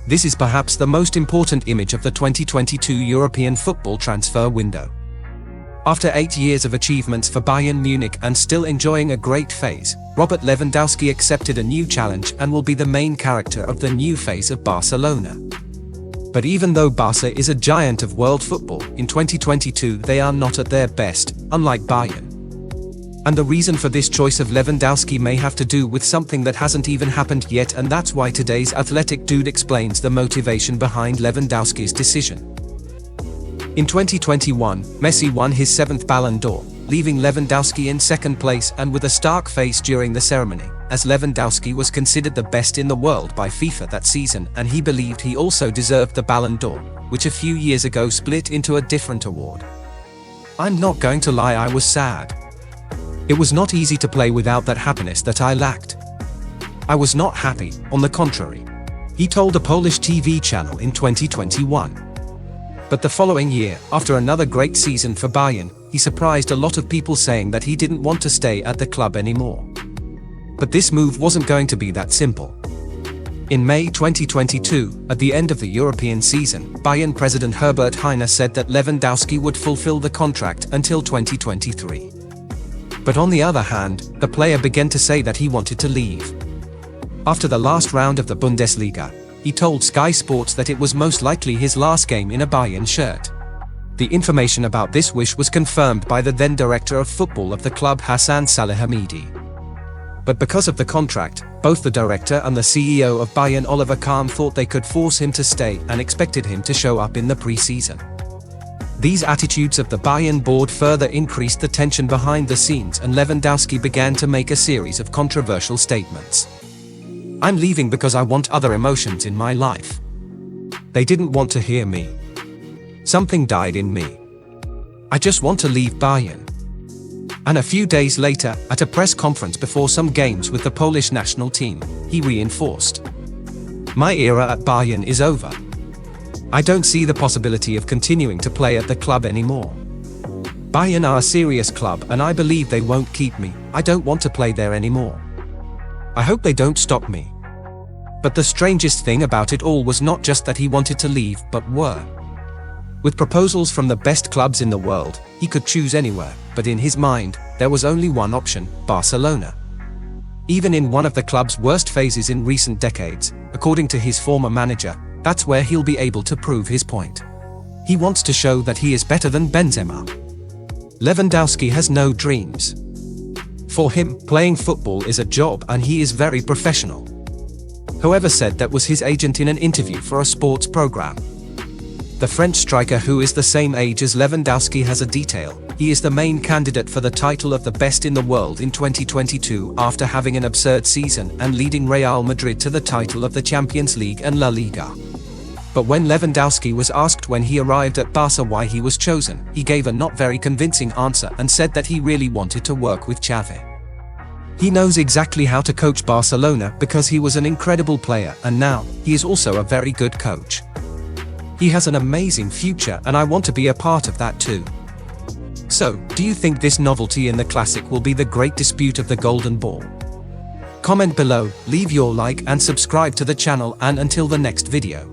This is perhaps the most important image of the 2022 European football transfer window. After 8 years of achievements for Bayern Munich and still enjoying a great phase, Robert Lewandowski accepted a new challenge and will be the main character of the new phase of Barcelona. But even though Barca is a giant of world football, in 2022 they are not at their best, unlike Bayern. And the reason for this choice of Lewandowski may have to do with something that hasn't even happened yet, and that's why today's Athletic Dude explains the motivation behind Lewandowski's decision. In 2021, Messi won his 7th Ballon d'Or, leaving Lewandowski in 2nd place and with a stark face during the ceremony, as Lewandowski was considered the best in the world by FIFA that season, and he believed he also deserved the Ballon d'Or, which a few years ago split into a different award. I'm not going to lie, I was sad. It was not easy to play without that happiness that I lacked. I was not happy, on the contrary, he told a Polish TV channel in 2021. But the following year, after another great season for Bayern, he surprised a lot of people saying that he didn't want to stay at the club anymore. But this move wasn't going to be that simple. In May 2022, at the end of the European season, Bayern president Herbert Heine said that Lewandowski would fulfill the contract until 2023. But on the other hand, the player began to say that he wanted to leave. After the last round of the Bundesliga, he told Sky Sports that it was most likely his last game in a Bayern shirt. The information about this wish was confirmed by the then director of football of the club, Hassan Salihamidy. But because of the contract, both the director and the CEO of Bayern, Oliver Kahn, thought they could force him to stay and expected him to show up in the pre-season. These attitudes of the Bayern board further increased the tension behind the scenes, and Lewandowski began to make a series of controversial statements. I'm leaving because I want other emotions in my life. They didn't want to hear me. Something died in me. I just want to leave Bayern. And a few days later, at a press conference before some games with the Polish national team, he reinforced, "My era at Bayern is over. I don't see the possibility of continuing to play at the club anymore. Bayern are a serious club and I believe they won't keep me. I don't want to play there anymore. I hope they don't stop me." But the strangest thing about it all was not just that he wanted to leave, but were. With proposals from the best clubs in the world, he could choose anywhere, but in his mind, there was only one option: Barcelona. Even in one of the club's worst phases in recent decades, according to his former manager, that's where he'll be able to prove his point. He wants to show that he is better than Benzema. Lewandowski has no dreams. For him, playing football is a job and he is very professional. Whoever said that was his agent in an interview for a sports program. The French striker, who is the same age as Lewandowski, has a detail. He is the main candidate for the title of the best in the world in 2022 after having an absurd season and leading Real Madrid to the title of the Champions League and La Liga. But when Lewandowski was asked when he arrived at Barca why he was chosen, he gave a not very convincing answer and said that he really wanted to work with Xavi. He knows exactly how to coach Barcelona because he was an incredible player, and now, he is also a very good coach. He has an amazing future and I want to be a part of that too. So, do you think this novelty in the classic will be the great dispute of the Golden Ball? Comment below, leave your like and subscribe to the channel, and until the next video.